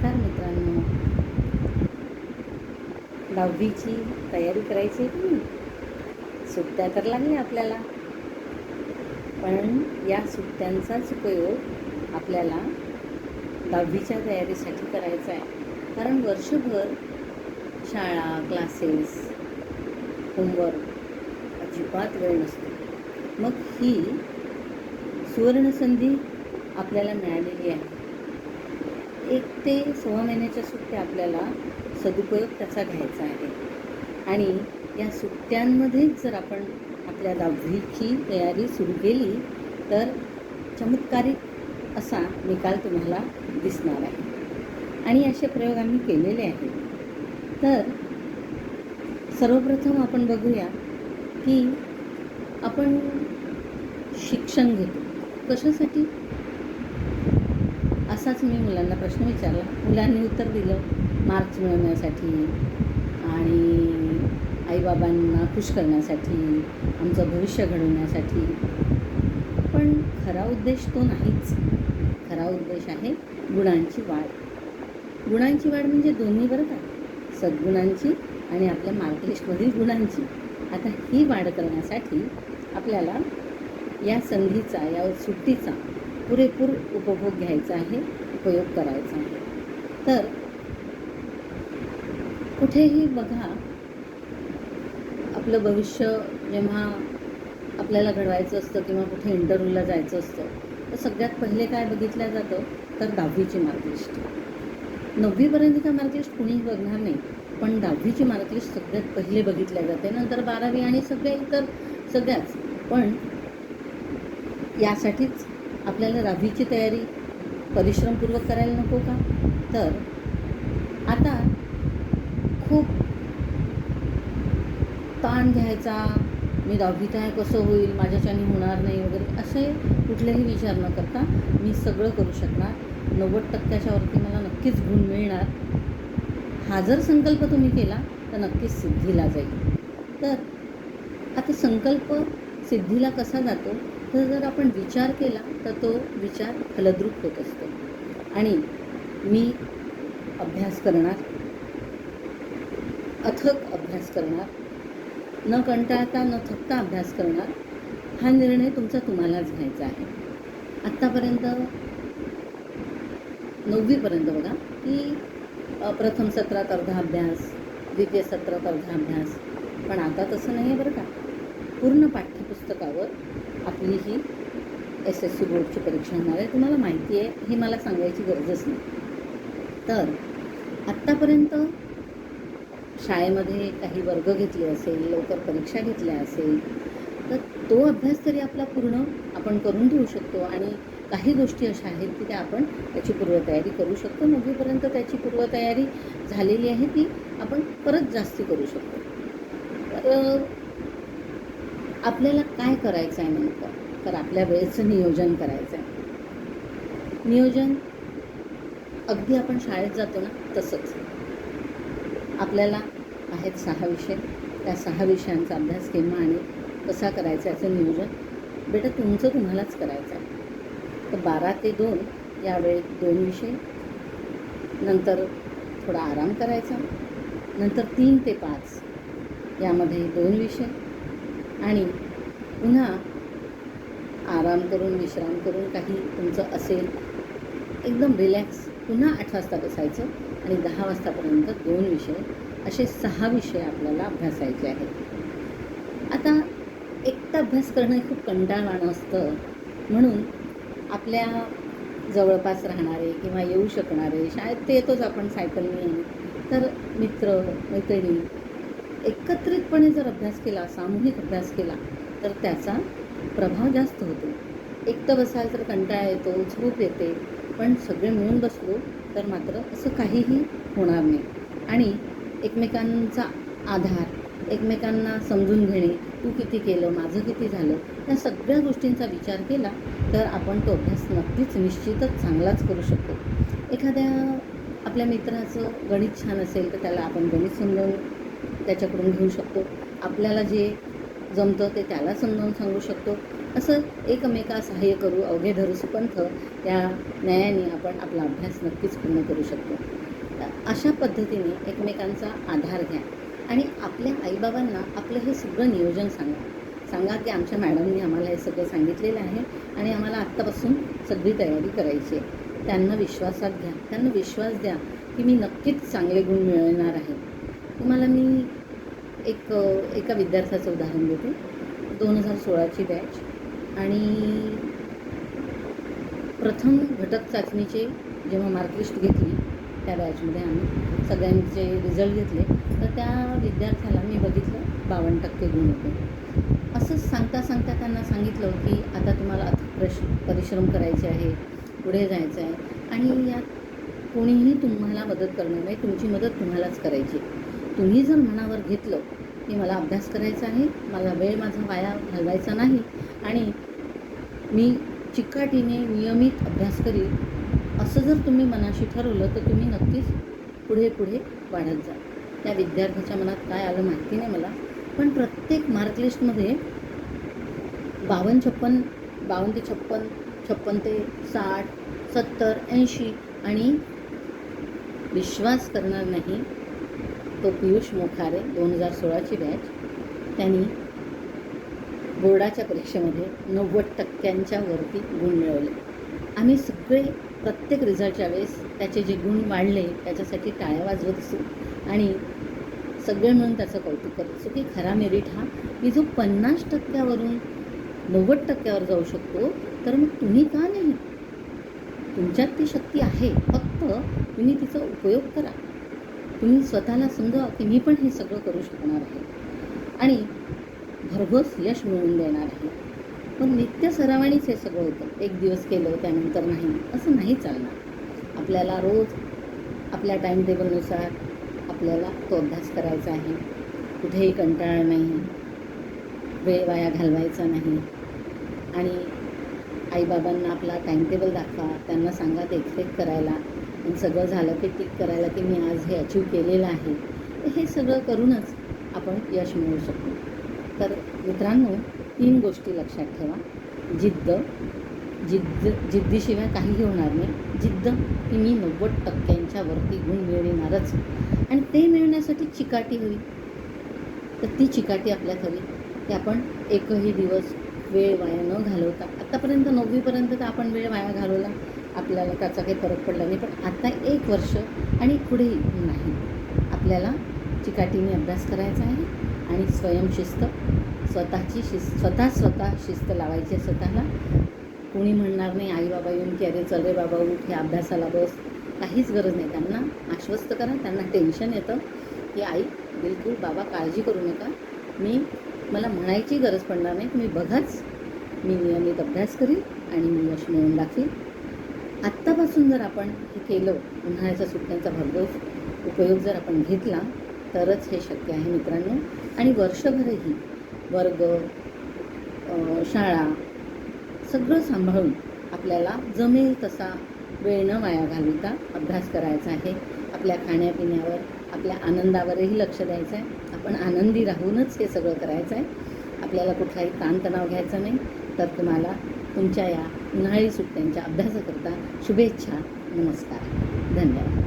नमस्कार मित्रांनो, 10वीची तयारी करायची आहे की नाही? सुट्ट्या तर लागल्या आपल्याला, पण या सुट्ट्यांचाच उपयोग आपल्याला 10वीच्या तयारीसाठी करायचा आहे. कारण वर्षभर शाळा, क्लासेस, होमवर्क अजिबात वेळ नसतो. मग ही सुवर्णसंधी आपल्याला मिळालेली आहे. 1 ते 6 महिन्याच्या सुट्ट्या आपल्याला सदुपयोग त्याचा घ्यायचा आहे. आणि या सुट्ट्यांमध्येच जर आपण आपल्या 10वीची तयारी सुरू केली तर चमत्कारिक असा निकाल तुम्हाला दिसणार आहे. आणि असे प्रयोग आम्ही केलेले आहेत. तर सर्वप्रथम आपण बघूया की आपण शिक्षण घेतो कशासाठी. असाच मी मुलांना प्रश्न विचारला. मुलांनी उत्तर दिलं मार्क्स मिळवण्यासाठी आणि आईबाबांना खुश करण्यासाठी, आमचं भविष्य घडवण्यासाठी. पण खरा उद्देश तो नाहीच. खरा उद्देश आहे गुणांची वाढ. गुणांची वाढ म्हणजे दोन्ही बरं का, सद्गुणांची आणि आपल्या मार्कलिस्टमधील गुणांची. आता ही वाढ करण्यासाठी आपल्याला या संधीचा, या सुट्टीचा पुरेपूर उपभोग घ्यायचा आहे, उपयोग करायचा आहे. तर कुठेही बघा, आपलं भविष्य जेव्हा आपल्याला घडवायचं असतं किंवा कुठे इंटरव्ह्यूला जायचं असतं तर सगळ्यात पहिले काय बघितलं जातं तर 10वीची मार्कलिस्ट. 9वीपर्यंतचा मार्कलिस्ट कुणीही बघणार नाही, पण 10वीची मार्कलिस्ट सगळ्यात पहिले बघितल्या जाते. नंतर 12वी आणि सगळ्या इतर सगळ्याच. पण यासाठीच आपल्याला 10वीची तयारी परिश्रमपूर्वक करायला नको का? तर आता खूप ताण घ्यायचा, मी 10वीत आहे कसं होईल, माझ्याच्याने होणार नाही वगैरे असे कुठलेही विचार न करता मी सगळं करू शकणार, 90% वरती मला नक्कीच गुण मिळणार, हा जर संकल्प तुम्ही केला तर नक्कीच सिद्धीला जाईल. तर आता संकल्प सिद्धीला कसा जातो तर जर आपण विचार केला तर तो विचार फलद्रूप होत असतो. आणि मी अभ्यास करणार, अथक अभ्यास करणार, न कंटाळता न थकता अभ्यास करणार, हा निर्णय तुमचा तुम्हालाच घ्यायचा आहे. आत्तापर्यंत 9वीपर्यंत बघा की प्रथम सत्रात अर्धा अभ्यास, द्वितीय सत्रात अर्धा अभ्यास. पण आता तसं नाही आहे बरं का. पूर्ण पाठ्यपुस्तकावर आपली ही SSC बोर्डची परीक्षा होणार आहे. तुम्हाला माहिती आहे, ही मला सांगायची गरजच नाही. तर आत्तापर्यंत शाळेमध्ये काही वर्ग घेतले असेल, लवकर परीक्षा घेतल्या असेल, तर तो अभ्यास तरी आपला पूर्ण आपण करून ठेवू शकतो. आणि काही गोष्टी अशा आहेत की त्या आपण त्याची पूर्वतयारी करू शकतो. 9वीपर्यंत त्याची पूर्वतयारी झालेली आहे, ती आपण परत जास्ती करू शकतो. तर आपल्याला काय करायचं आहे नेमकं तर आपल्या वेळेचं नियोजन करायचं आहे. नियोजन अगदी आपण शाळेत जातो ना तसंच. आपल्याला आहेत 6 विषय, त्या 6 विषयांचा अभ्यास केव्हा आणि कसा करायचा याचं नियोजन बेटा तुमचं तुम्हालाच करायचं आहे. तर 12 ते 2 या वेळेत 2 विषय, नंतर थोडा आराम करायचा, नंतर 3 ते 5 यामध्ये 2 विषय, आणि पुन्हा आराम करून विश्राम करून काही तुमचं असेल एकदम रिलॅक्स पुन्हा 8 वाजता बसायचं आणि 10 वाजतापर्यंत 2 विषय, असे 6 विषय आपल्याला अभ्यासायचे आहेत. आता एकटा अभ्यास करणं खूप कंटाळवाणं असतं. म्हणून आपल्या जवळपास राहणारे किंवा येऊ शकणारे, शाळेत ते येतोच आपण सायकलने, तर मित्र मैत्रिणी एकत्रितपणे जर अभ्यास केला, सामूहिक अभ्यास केला तर त्याचा प्रभाव जास्त होतो. एकटं बसाल तर कंटाळा येतो, झोप येते. पण सगळे मिळून बसलो तर मात्र असं काहीही होणार नाही. आणि एकमेकांचा आधार, एकमेकांना समजून घेणे, तू किती केलं, माझं किती झालं, या सगळ्या गोष्टींचा विचार केला तर आपण तो अभ्यास नक्कीच निश्चितच चांगलाच करू शकतो. एखाद्या आपल्या मित्राचं गणित छान असेल तर त्याला आपण गणित समजावून त्याच्याकडून घेऊ शकतो. आपल्याला जे जमतं ते त्याला समजावून सांगू शकतो. असं एकमेका सहाय्य करू, अवघे धरू सुपंथ, या न्यायाने आपण आपला अभ्यास नक्कीच पूर्ण करू शकतो. अशा पद्धतीने एकमेकांचा आधार घ्या आणि आपल्या आईबाबांना आपलं हे सगळं नियोजन सांगा की आमच्या मॅडमनी आम्हाला हे सगळं सांगितलेलं आहे आणि आम्हाला आत्तापासून सगळी तयारी करायची आहे. त्यांना विश्वासात घ्या, त्यांना विश्वास द्या की मी नक्कीच चांगले गुण मिळवणार आहे. तुम्हाला मी एका विद्यार्थ्याचं उदाहरण देते. 2016ची बॅच आणि प्रथम घटक चाचणीचे जेव्हा मार्कलिस्ट घेतली त्या बॅचमध्ये आम्ही सगळ्यांचे रिझल्ट घेतले, तर त्या विद्यार्थ्याला मी बघितलं 52% गुण होते. असंच सांगता त्यांना सांगितलं की आता तुम्हाला परिश्रम करायचे आहे, पुढे जायचं आहे आणि यात कोणीही तुम्हाला मदत करणार नाही, तुमची मदत तुम्हालाच करायची. तुम्ही जर मनावर घेतलं की मला अभ्यास करायचा आहे, मला वेळ माझा वाया घालवायचा नाही आणि मी चिकाटीने नियमित अभ्यास करील, असं जर तुम्ही मनाशी ठरवलं तर तुम्ही नक्कीच पुढे वाढत जा. त्या विद्यार्थ्याच्या मनात काय आलं माहिती नाही मला, पण प्रत्येक मार्कलिस्टमध्ये 52 ते 56 ते 60, 70, 80 आणि विश्वास करणार नाही, तो पियुष मोखारे 2016ची बॅच, त्यांनी बोर्डाच्या परीक्षेमध्ये 90% वरती गुण मिळवले. आम्ही सगळे प्रत्येक रिझल्टच्या वेळेस त्याचे जे गुण वाढले त्याच्यासाठी टाळ्या वाजवत असू आणि सगळे मिळून त्याचं कौतुक करत असू की खरा मेरिट हा की जो 50%वरून 90%वर जाऊ शकतो, तर मग तुम्ही का नाही? तुमच्यात ती शक्ती आहे, फक्त तुम्ही तिचा उपयोग करा. तुम्ही स्वतःला समजा की मी पण हे सगळं करू शकणार आहे आणि भरघोस यश मिळवून देणार आहे. पण नित्य सरावानीच हे सगळं होतं. एक दिवस केलं त्यानंतर नाही, असं नाही चालणार. आपल्याला रोज आपल्या टाईम टेबलनुसार आपल्याला तो अभ्यास करायचा आहे. कुठेही कंटाळा नाही, वेळ वाया घालवायचा नाही आणि आईबाबांना आपला टाईमटेबल दाखवा, त्यांना सांगा देखरेख करायला आणि सगळं झालं की टिक करायला की मी आज हे अचीव केलेलं आहे. हे सगळं करूनच आपण यश मिळवू शकतो. तर मित्रांनो, 3 गोष्टी लक्षात ठेवा. जिद्दीशिवाय काहीही होणार नाही. जिद्द की मी 90%च्या वरती गुण मिळविणारच आणि ते मिळवण्यासाठी चिकाटी हवी. तर ती चिकाटी आपल्यात हवी की आपण एकही दिवस वेळ वाया न घालवता, आत्तापर्यंत 9वीपर्यंत तर आपण वेळ वाया घालवला, आपल्याला त्याचा काही फरक पडला नाही, पण आता 1 वर्ष आणि पुढेही नाही, आपल्याला चिकाटीने अभ्यास करायचा आहे आणि स्वयंशिस्त, स्वतः शिस्त लावायची आहे स्वतःला. कोणी म्हणणार नाही आई बाबा येऊन की अरे चल रे बाबा उठ, हे अभ्यासाला बस, काहीच गरज नाही. त्यांना आश्वस्त करा. त्यांना टेन्शन येतं की आई बिलकुल बाबा काळजी करू नका, मला म्हणायची गरज पडणार नाही, तुम्ही बघाच, मी नियमित अभ्यास करीन आणि मी यश मिळवून दाखवीन. आत्तापासून जर आपण हे केलं, उन्हाळ्याच्या सुट्ट्यांचा भरघोस उपयोग जर आपण घेतला तरच हे शक्य आहे मित्रांनो. आणि वर्षभरही वर्ग, शाळा सगळं सांभाळून आपल्याला जमेल तसा वेळ न वाया घालवता अभ्यास करायचा आहे. आपल्या खाण्यापिण्यावर, आपल्या आनंदावरही लक्ष द्यायचं आहे. आपण आनंदी राहूनच हे सगळं करायचं आहे. आपल्याला कुठलाही ताणतणाव घ्यायचा नाही. तर तुम्हाला तुमच्या या उन्हाळी सुट्ट्यांच्या अभ्यासाकरता शुभेच्छा. नमस्कार. धन्यवाद.